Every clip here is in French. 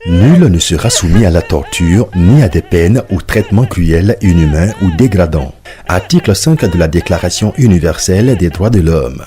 Nul ne sera soumis à la torture, ni à des peines ou traitements cruels, inhumains ou dégradants. Article 5 de la Déclaration universelle des droits de l'homme.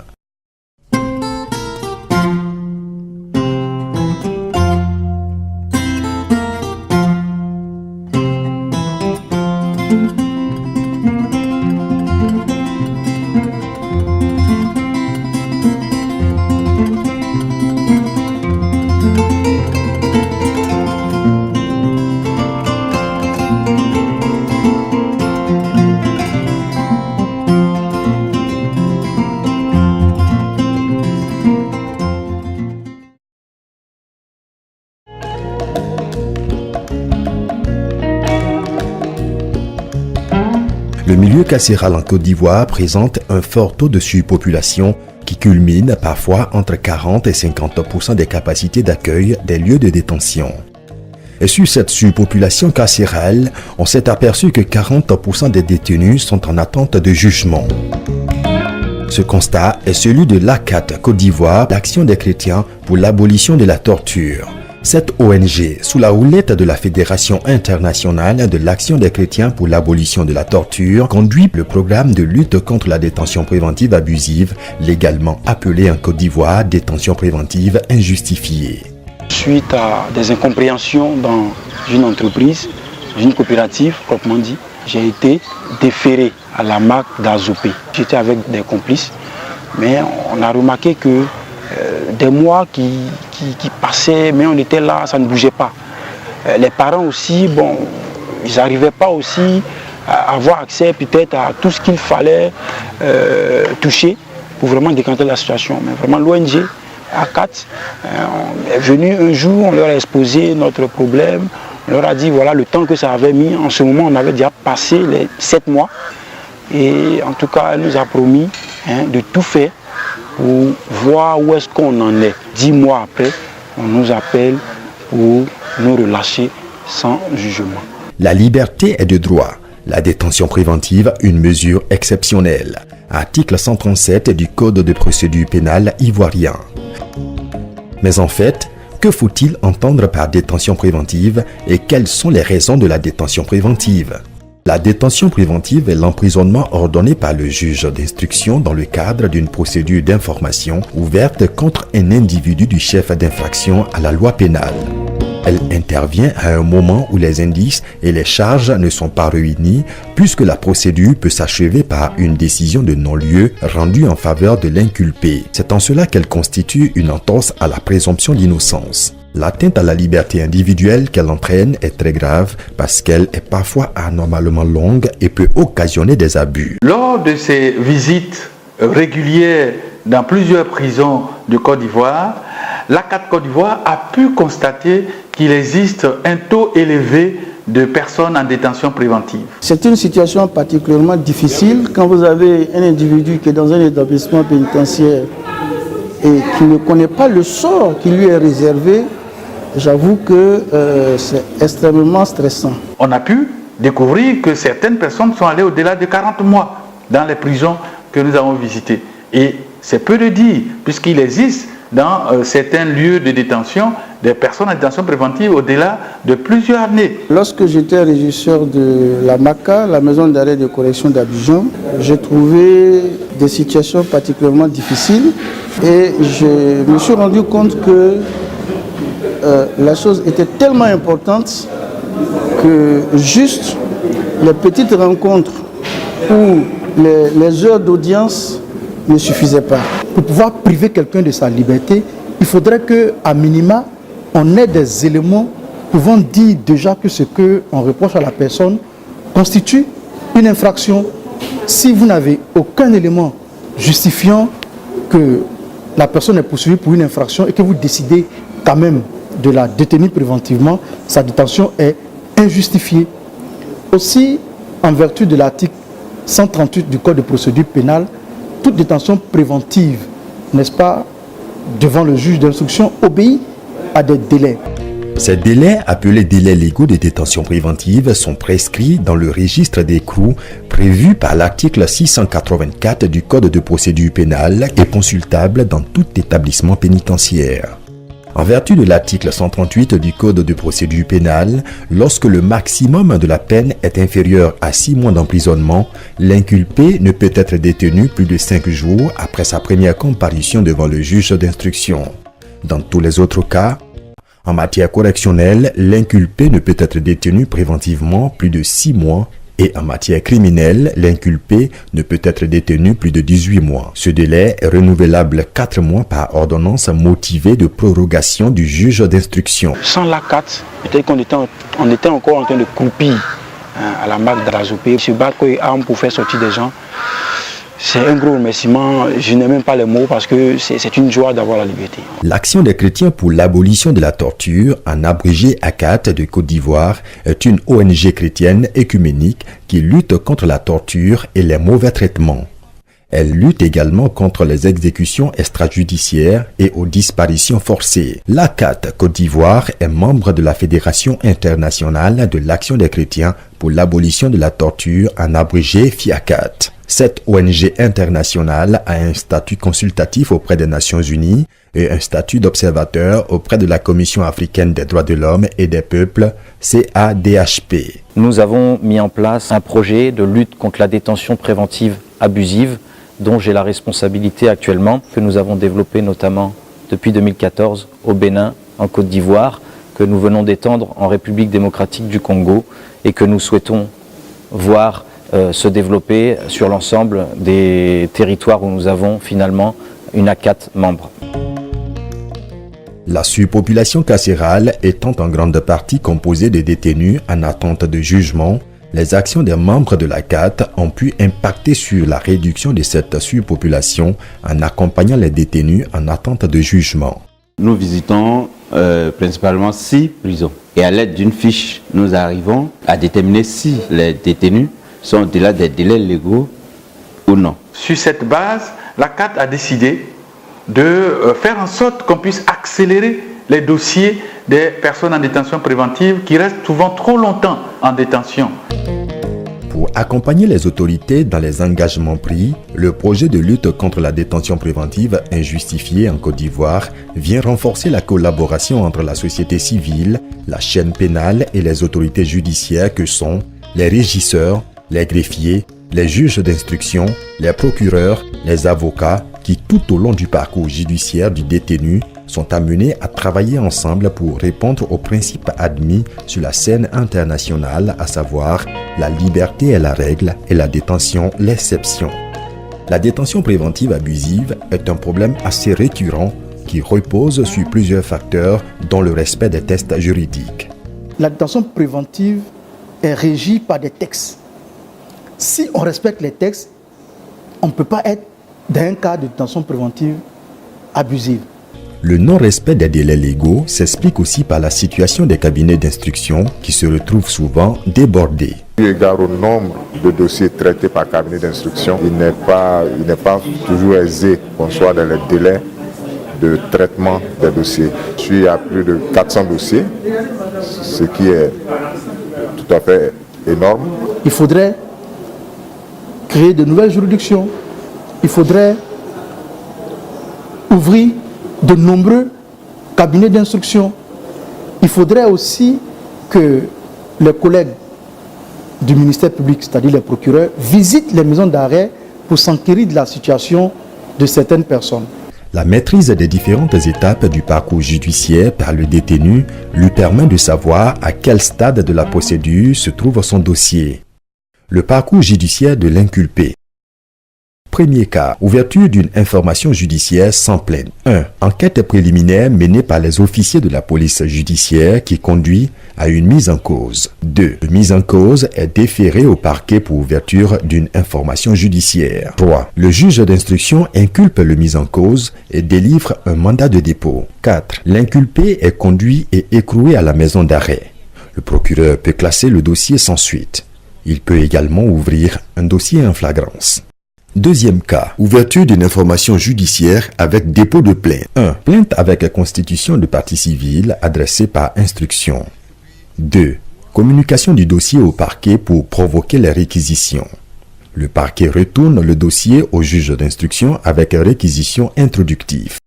Le milieu carcéral en Côte d'Ivoire présente un fort taux de surpopulation qui culmine parfois entre 40 et 50% des capacités d'accueil des lieux de détention. Et sur cette surpopulation carcérale, on s'est aperçu que 40% des détenus sont en attente de jugement. Ce constat est celui de l'ACAT Côte d'Ivoire, l'Action des chrétiens pour l'abolition de la torture. Cette ONG, sous la houlette de la Fédération internationale de l'Action des chrétiens pour l'abolition de la torture, conduit le programme de lutte contre la détention préventive abusive, légalement appelé en Côte d'Ivoire détention préventive injustifiée. Suite à des incompréhensions dans une entreprise, une coopérative proprement dit, j'ai été déféré à la MAC d'Azopé. J'étais avec des complices, mais on a remarqué que des mois qui passaient, mais on était là, ça ne bougeait pas. Les parents aussi, bon, ils n'arrivaient pas aussi à avoir accès peut-être à tout ce qu'il fallait toucher pour vraiment décanter la situation. Mais vraiment l'ONG ACAT est venu un jour, on leur a exposé notre problème, on leur a dit voilà le temps que ça avait mis. En ce moment, on avait déjà passé les 7 mois. Et en tout cas, elle nous a promis de tout faire pour voir où est-ce qu'on en est. 10 mois après, on nous appelle pour nous relâcher sans jugement. La liberté est de droit. La détention préventive, une mesure exceptionnelle. Article 137 du Code de procédure pénale ivoirien. Mais en fait, que faut-il entendre par détention préventive et quelles sont les raisons de la détention préventive ? La détention préventive est l'emprisonnement ordonné par le juge d'instruction dans le cadre d'une procédure d'information ouverte contre un individu du chef d'infraction à la loi pénale. Elle intervient à un moment où les indices et les charges ne sont pas réunis, puisque la procédure peut s'achever par une décision de non-lieu rendue en faveur de l'inculpé. C'est en cela qu'elle constitue une entorse à la présomption d'innocence. L'atteinte à la liberté individuelle qu'elle entraîne est très grave parce qu'elle est parfois anormalement longue et peut occasionner des abus. Lors de ces visites régulières dans plusieurs prisons de Côte d'Ivoire, l'ACAT Côte d'Ivoire a pu constater qu'il existe un taux élevé de personnes en détention préventive. C'est une situation particulièrement difficile quand vous avez un individu qui est dans un établissement pénitentiaire et qui ne connaît pas le sort qui lui est réservé. J'avoue que c'est extrêmement stressant. On a pu découvrir que certaines personnes sont allées au-delà de 40 mois dans les prisons que nous avons visitées. Et c'est peu de dire, puisqu'il existe dans certains lieux de détention des personnes en détention préventive au-delà de plusieurs années. Lorsque j'étais régisseur de la MACA, la maison d'arrêt de correction d'Abidjan, j'ai trouvé des situations particulièrement difficiles et je me suis rendu compte que la chose était tellement importante que juste les petites rencontres ou les heures d'audience ne suffisaient pas. Pour pouvoir priver quelqu'un de sa liberté, il faudrait qu'à minima, on ait des éléments pouvant dire déjà que ce qu'on reproche à la personne constitue une infraction. Si vous n'avez aucun élément justifiant que la personne est poursuivie pour une infraction et que vous décidez quand même de la détenir préventivement, sa détention est injustifiée. Aussi, en vertu de l'article 138 du Code de procédure pénale, toute détention préventive, n'est-ce pas, devant le juge d'instruction, obéit à des délais. Ces délais, appelés délais légaux de détention préventive, sont prescrits dans le registre d'écrou prévu par l'article 684 du Code de procédure pénale et consultable dans tout établissement pénitentiaire. En vertu de l'article 138 du Code de procédure pénale, lorsque le maximum de la peine est inférieur à 6 mois d'emprisonnement, l'inculpé ne peut être détenu plus de 5 jours après sa première comparution devant le juge d'instruction. Dans tous les autres cas, en matière correctionnelle, l'inculpé ne peut être détenu préventivement plus de 6 mois et en matière criminelle, l'inculpé ne peut être détenu plus de 18 mois. Ce délai est renouvelable 4 mois par ordonnance motivée de prorogation du juge d'instruction. Sans l'ACAT, peut-être qu'on était encore en train de croupir à la marque d'Azopé, se battre pour faire sortir des gens. C'est un gros remerciement, je n'ai même pas les mots parce que c'est une joie d'avoir la liberté. L'Action des chrétiens pour l'abolition de la torture, en abrégé ACAT de Côte d'Ivoire, est une ONG chrétienne écuménique qui lutte contre la torture et les mauvais traitements. Elle lutte également contre les exécutions extrajudiciaires et aux disparitions forcées. L'ACAT Côte d'Ivoire est membre de la Fédération internationale de l'Action des chrétiens pour l'abolition de la torture, en abrégé FIACAT. Cette ONG internationale a un statut consultatif auprès des Nations Unies et un statut d'observateur auprès de la Commission africaine des droits de l'homme et des peuples, CADHP. Nous avons mis en place un projet de lutte contre la détention préventive abusive, dont j'ai la responsabilité actuellement, que nous avons développé notamment depuis 2014 au Bénin, en Côte d'Ivoire, que nous venons d'étendre en République démocratique du Congo et que nous souhaitons voir se développer sur l'ensemble des territoires où nous avons finalement une ACAT membre. La surpopulation carcérale étant en grande partie composée de détenus en attente de jugement, les actions des membres de l'ACAT ont pu impacter sur la réduction de cette surpopulation en accompagnant les détenus en attente de jugement. Nous visitons principalement 6 prisons et à l'aide d'une fiche, nous arrivons à déterminer si les détenus sont au-delà des délais légaux ou non. Sur cette base, l'ACAT a décidé de faire en sorte qu'on puisse accélérer les dossiers des personnes en détention préventive qui restent souvent trop longtemps en détention. Pour accompagner les autorités dans les engagements pris, le projet de lutte contre la détention préventive injustifiée en Côte d'Ivoire vient renforcer la collaboration entre la société civile, la chaîne pénale et les autorités judiciaires que sont les régisseurs, les greffiers, les juges d'instruction, les procureurs, les avocats qui tout au long du parcours judiciaire du détenu sont amenés à travailler ensemble pour répondre aux principes admis sur la scène internationale, à savoir la liberté est la règle et la détention l'exception. La détention préventive abusive est un problème assez récurrent qui repose sur plusieurs facteurs dont le respect des tests juridiques. La détention préventive est régie par des textes. Si on respecte les textes, on ne peut pas être dans un cas de détention préventive abusive. Le non-respect des délais légaux s'explique aussi par la situation des cabinets d'instruction qui se retrouvent souvent débordés. Eu égard au nombre de dossiers traités par cabinet d'instruction, il n'est pas toujours aisé qu'on soit dans les délais de traitement des dossiers. Je suis à plus de 400 dossiers, ce qui est tout à fait énorme. Il faudrait créer de nouvelles juridictions. Il faudrait ouvrir de nombreux cabinets d'instruction. Il faudrait aussi que les collègues du ministère public, c'est-à-dire les procureurs, visitent les maisons d'arrêt pour s'enquérir de la situation de certaines personnes. La maîtrise des différentes étapes du parcours judiciaire par le détenu lui permet de savoir à quel stade de la procédure se trouve son dossier. Le parcours judiciaire de l'inculpé. Premier cas, ouverture d'une information judiciaire sans plainte. 1. Enquête préliminaire menée par les officiers de la police judiciaire qui conduit à une mise en cause. 2. La mise en cause est déférée au parquet pour ouverture d'une information judiciaire. 3. Le juge d'instruction inculpe le mis en cause et délivre un mandat de dépôt. 4. L'inculpé est conduit et écroué à la maison d'arrêt. Le procureur peut classer le dossier sans suite. Il peut également ouvrir un dossier en flagrance. Deuxième cas, ouverture d'une information judiciaire avec dépôt de plainte. 1. Plainte avec constitution de partie civile adressée par instruction. 2. Communication du dossier au parquet pour provoquer les réquisitions. Le parquet retourne le dossier au juge d'instruction avec réquisition introductive.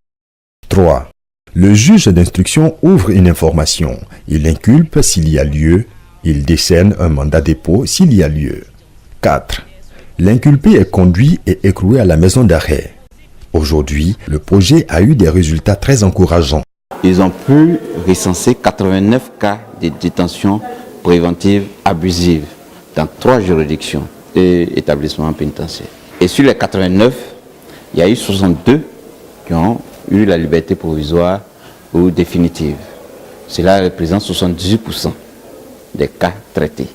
3. Le juge d'instruction ouvre une information. Il inculpe s'il y a lieu. Il décerne un mandat dépôt s'il y a lieu. 4. L'inculpé est conduit et écroué à la maison d'arrêt. Aujourd'hui, le projet a eu des résultats très encourageants. Ils ont pu recenser 89 cas de détention préventive abusive dans 3 juridictions et établissements pénitentiaires. Et sur les 89, il y a eu 62 qui ont eu la liberté provisoire ou définitive. Cela représente 78% des cas traités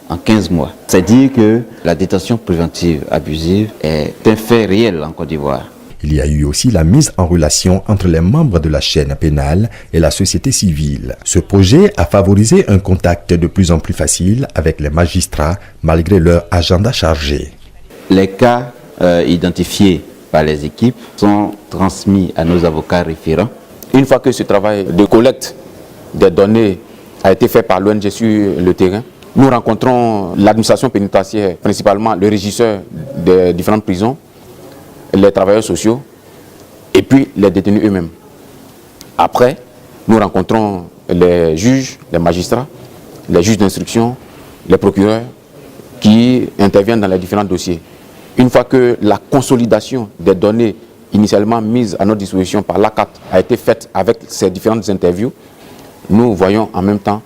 en 15 mois. C'est dire que la détention préventive abusive est un fait réel en Côte d'Ivoire. Il y a eu aussi la mise en relation entre les membres de la chaîne pénale et la société civile. Ce projet a favorisé un contact de plus en plus facile avec les magistrats malgré leur agenda chargé. Les cas identifiés par les équipes sont transmis à nos avocats référents. Une fois que ce travail de collecte des données a été fait par l'ONG sur le terrain, nous rencontrons l'administration pénitentiaire, principalement le régisseur des différentes prisons, les travailleurs sociaux et puis les détenus eux-mêmes. Après, nous rencontrons les juges, les magistrats, les juges d'instruction, les procureurs qui interviennent dans les différents dossiers. Une fois que la consolidation des données initialement mises à notre disposition par l'ACAT a été faite avec ces différentes interviews, nous voyons en même temps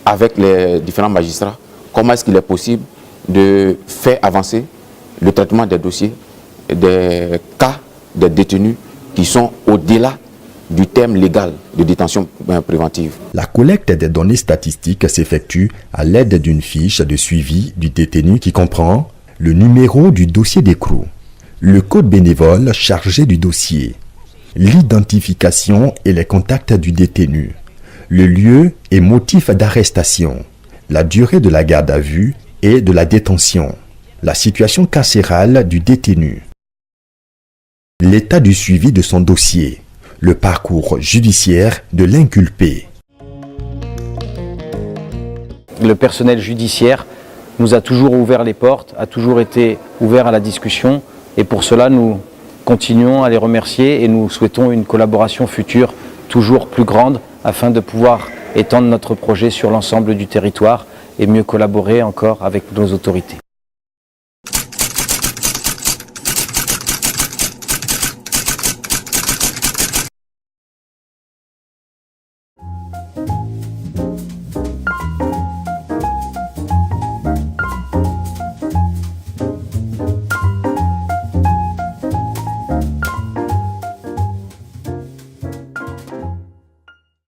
avec les différents magistrats comment est-ce qu'il est possible de faire avancer le traitement des dossiers, des cas des détenus qui sont au-delà du terme légal de détention préventive. La collecte des données statistiques s'effectue à l'aide d'une fiche de suivi du détenu qui comprend le numéro du dossier d'écrou, le code bénévole chargé du dossier, l'identification et les contacts du détenu, le lieu et motif d'arrestation, la durée de la garde à vue et de la détention, la situation carcérale du détenu, l'état du suivi de son dossier, le parcours judiciaire de l'inculpé. Le personnel judiciaire nous a toujours ouvert les portes, a toujours été ouvert à la discussion et pour cela nous continuons à les remercier et nous souhaitons une collaboration future toujours plus grande afin de pouvoir étendre notre projet sur l'ensemble du territoire et mieux collaborer encore avec nos autorités.